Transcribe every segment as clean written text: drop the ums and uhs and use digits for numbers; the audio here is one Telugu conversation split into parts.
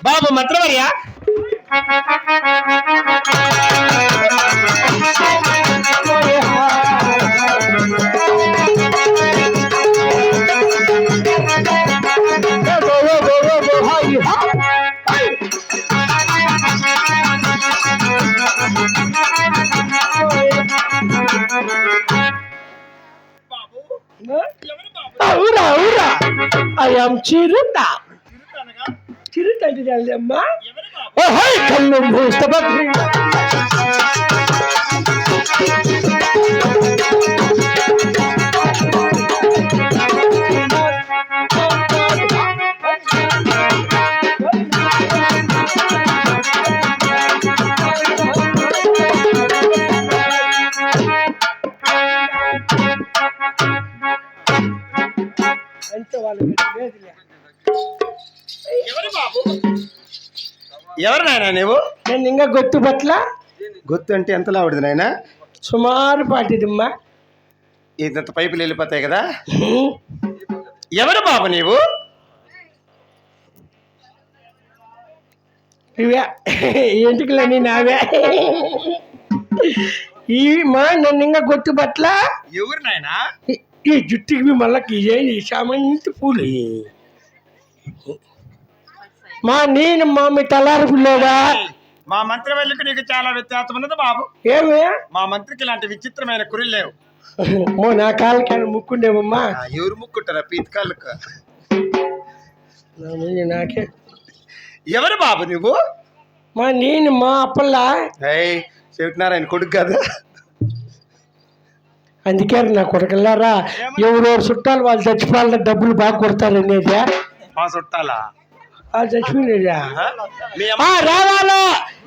బాబు మంత్రవర్యా I am చిరుత చిరుత అంటే అమ్మా కళ్ళు మూస్తపత్రి అంటే వాళ్ళు ఎవరు నాయన నువ్వు? నేను ఇంకా గొత్తు పట్ల గుర్తు అంటే ఎంతలా ఆవిడది నాయన? సుమారు పాటిదమ్మా. ఇంత పైపులు వెళ్ళిపోతాయి కదా. ఎవరు బాబు నీవు? ఇవే ఎంటికలని నావే ఈ మా నన్ను ఇంకా గొత్తు పట్ల ఎవరు నాయన? ఈ జుట్టుకి మళ్ళీ ఈ సామంతి పూలు మా నేను మా మీ తలారు లేదా? మా మంత్రివల్లికి నీకు చాలా వ్యత్యాసం ఉన్నది బాబు. ఏమే మా మంత్రికి ఇలాంటి విచిత్రమైన కురులు లేవు. నా కాళ్ళకి ముక్కుండేవమ్మా. ఎవరు ముక్కుంటారా పీతి కాళ్ళకు? నాకే ఎవరు బాబు నువ్వు? మా నేను మా అప్పల్లా చెబుతున్నారాయన కొడుకు కాదు. అందుకే నా కొడుకులారా ఎవరెవరు చుట్టాలు వాళ్ళు చచ్చిపోవాలంటే డబ్బులు బాగా కొడతారు అనేది. మా చుట్టాలా? చచ్చిపోయినదా రావాలా?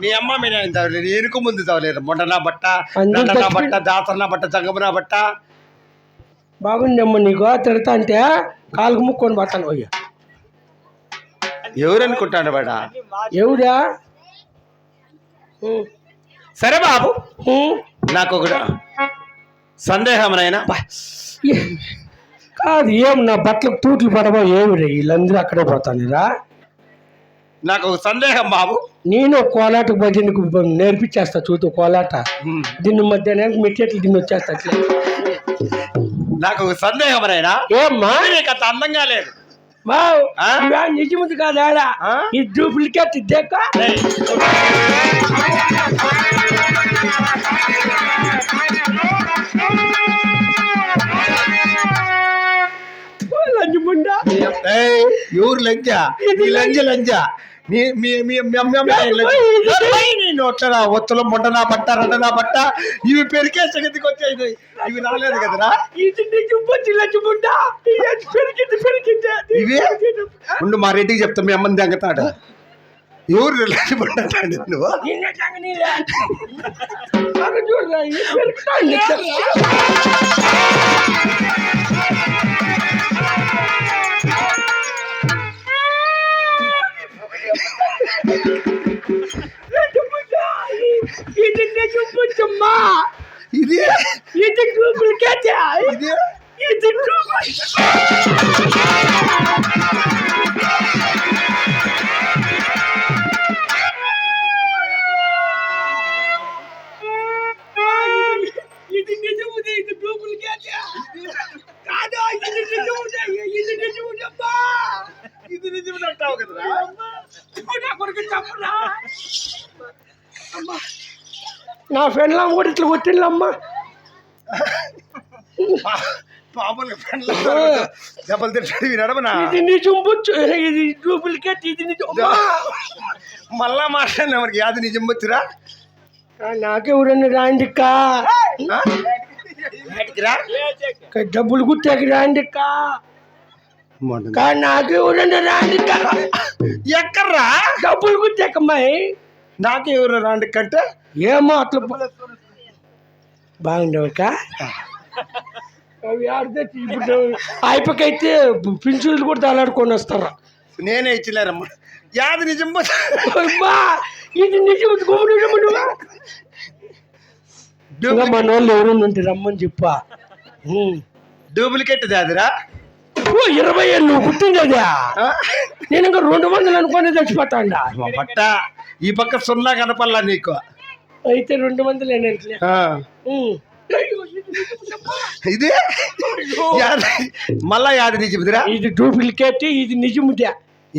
మీ అమ్మ మీ నాయన ఎనుక ముందు చదవలేరు. మొండనా బట్ట, దండనా బట్ట, దాసరనా బట్ట, జంగమనా బట్ట. బాగుండమ్మా నీకు తిడతా అంటే కాలుకు ముక్కొని పడతాను. పోయా ఎవరు అనుకుంటాడు బడ? ఎవరా? సరే బాబు నాకు ఒక సందేహం నాయనా. కాదు ఏం నా బట్టలకు తూట్లు పడవా ఏమి రే వీళ్ళందరూ అక్కడే పోతానురా. నాకు ఒక సందేహం బాబు. నేను కోలాటకు భజనకు నేర్పించేస్తా చూతూ కోలాట. దీన్ని మధ్యాహ్నానికి మెట్టేట్లు దీన్ని వచ్చేస్తా. నాకు ఒక సందేహం నాయనా. ఏమ్మా నీకు అంత అందంగా లేదు. నిజముంది కాదు ఆడ ఈ డూప్లికేట్ ఇద్దాక లంజముండా. ఎవరు లంజ? లంజ లంజ నోట్లనా ఒత్తులో మొండనా బట్ట, రెండనా బట్ట ఇవి పెరిగే సంగతికి వచ్చాయి. ఇవి రాలేదు కదరా. ఇవే ఉండు మా రెడ్డికి చెప్తా. మీ అమ్మని దగ్గతాడు. ఎవరు పడ్డాడు నువ్వు? ఇది ఇది డూప్లికేట్. ఇది ఇది డూప్లికేట్. ఇది నిజముదే. ఇది డూప్లికేట్ కాదు. ఇది నిజముదే. ఇది నిజముదమ్మా. ఇది నిజమే అంటావు కదరా. నా కొడుకు చెప్పరా. నా ఫ్రెండ్లా కూడా ఇట్లా కొట్టిందమ్మా. మామూలుగా పెండ్లు దెబ్బలు తింటాడు నడమనా ఇది నిజం బొచ్చు, ఇది డూప్లికేట్, ఇది నిజం. మళ్ళా మాట్లాడినా మనకి యాది నిజం వచ్చిరా నాకెవరన్నా రాండిక్కా, డబ్బులు గుట్టాకి రాండిక్కా, నాకెవరన్నా రాండిక్కా. ఎక్కడ్రా డబ్బులు గుట్టాకమ్మాయి, నాకు ఎవరు రాండి కంటే ఏమో అట్లా బాగుండవక్క. అవి ఆడితే ఇప్పుడు అయిపోకైతే పింఛన్లు కూడా తలాడుకొని వస్తారా. నేనే ఇచ్చలేరమ్మా యాది నిజం అమ్మా, ఇది నిజం మన వాళ్ళు ఎవరు ఉంటే రమ్మని చెప్పా. డూప్లికేట్ దాదిరా 20 ఏళ్ళు నువ్వు పుట్టిందేదా, నేను ఇంకా 200 అనుకునే చచ్చిపోతాండా. బట్ట ఈ పక్క సున్నా కనపల్లా నీకు, అయితే 200 ఇది మళ్ళా యాది నిజమిదిరా. ఇది డూప్లికేట్, ఇది నిజముదా.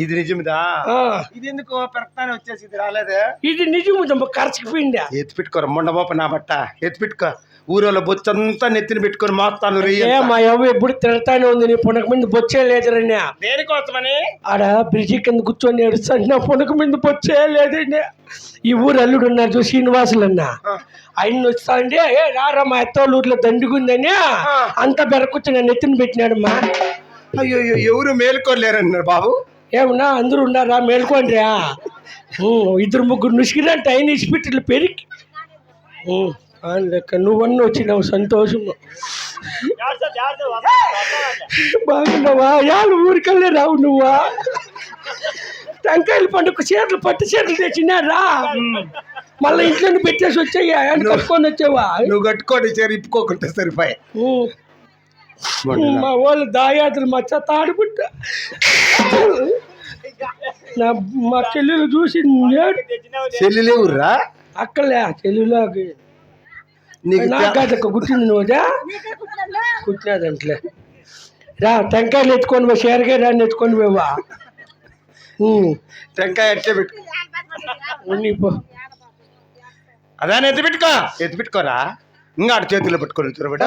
ఇది నిజమిదా, ఇది ఎందుకు పెడతానే వచ్చేసి ఇది రాలేదు. ఇది నిజముదమ్మ, ఖర్చుకుపోయిందా. ఎత్తి పెట్టుకోరా మొండబాప నా బట్ట ఎత్తి పెట్టుకో. ఊరోళ్ళ బొచ్చంతా నెత్తిని పెట్టుకొని మోస్తాను. మా అవ్వ ఎప్పుడు తిడతానే ఉంది, నీ పునక మీద బొచ్చే లేదురన్నా. దేనికోసమని ఆడ బ్రిడ్జి కింద కూర్చొని ఏడుస్తాను, నా పునక మీద బొచ్చే లేదండి. ఈ ఊరు అల్లుడు ఉన్నారు చూ, శ్రీనివాసులు అన్న, ఆయన వస్తా అండి, ఏ రారా మా అత్తోళ్ళ ఊర్లో దండుగుందని అంతా బెరకొచ్చి నన్ను ఎత్తిన పెట్టినాడమ్మా. అయ్యో ఎవరు మేలుకోలేరన్నారు బాబు. ఏమన్నా అందరూ ఉన్నారా, మేల్కోండి రా. 2-3 నుసిగిరంటే ఆయన ఇసిపెట్టి పెరిగి లెక్క నువ్వన్నీ వచ్చినావు, సంతోషము. బాగున్నావా, యాళ్ళు ఊరికల్లే రావు నువ్వా. టెంకాయల పండుగ చీరలు పట్టు చీరలు తెచ్చినారా, మళ్ళీ ఇంట్లో పెట్టేసి వచ్చాయి, ఆయన కట్టుకొని వచ్చావా. నువ్వు కట్టుకోండి చీర ఇప్పుకోకుంటే సరిపోయి. మా వాళ్ళు దాయాదులు మా చెత్త ఆడిపుట్ట, మా చెల్లెలు చూసి చెల్లెలు ఊర్రా అక్కలే చెల్లెలోకి నాకక్క కుట్టింది నువ్వుదా కుట్టినదంట్లే. రా టెంకాయలు ఎత్తుకొని పో, షేరకాయ రాని ఎత్తుకొని పోవా. టెంకాయ ఎట్లే పెట్టుకో, అదాని ఎత్తి పెట్టుకోరా. ఇంకా అటు చేతుల్లో పెట్టుకోరు తిరబడ.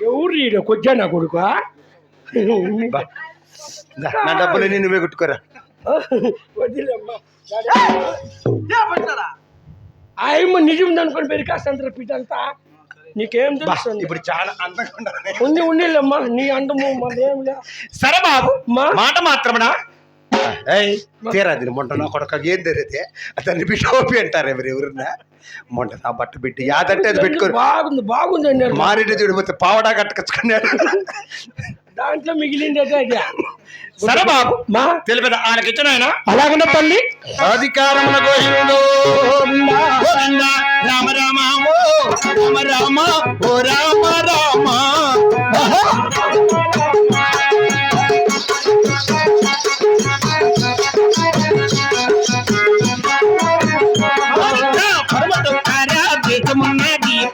ఎవరు కొద్దిగా నా కొడుకు, నా డబ్బులు నువ్వే కొట్టుకోరా. ఆయమ్మ నిజం అనుకోని పెరికాస్తంత పిటంతా నీకేం తెలుసు. ఇప్పుడు చాలా అందంగా ఉండేమ్మా నీ అందము మరేమిలే. సరే బాబు మాట మాత్రమనా తీరాది మొంట నా కొడుక ఏం తెరితే అతన్ని బిడ్డోపి అంటారు ఎవరున్నా. మొంట నా బట్ట బిడ్డ యాదంటే అది పెట్టుకోరు. బాగుంది అన్నారు. మారేడు చూడిపోతే పావడా కట్టుకొచ్చుకున్నాడు, దాంట్లో మిగిలింది అదే. సరే బాబు మా తెలిపేద ఆయనకి ఇచ్చిన ఆయన అలాగనే తల్లి అధికారముల గోహిందో రామ రామ ఓ రామ రామ ఓ రామ రామ.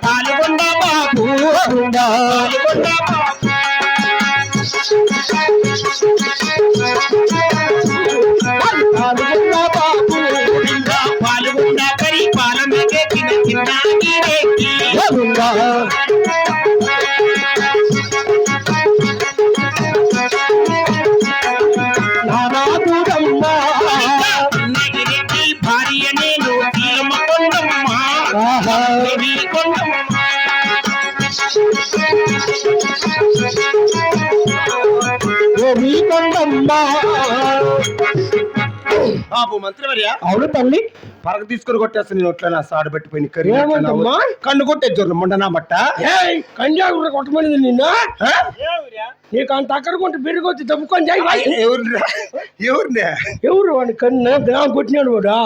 పాల్గొండ బాబు పాల్గొండ పరిపాలన భార్య నేను బాబు మంత్రివర్య. అవును తల్లి, పరగ తీసుకొని కొట్టేస్తా నేను ఒట్లా నా సాడు పెట్టిపోయి కన్ను కొట్టే జోర్లు మొండనా బట్ట కంజాగు కొట్టమని నిన్న నీకు అంత అక్కడ కొంటే బిరుగొచ్చి దెబ్బకొని ఎవరు ఎవరు వాడిని కన్ను గ్రామం కొట్టినాడు వాడు.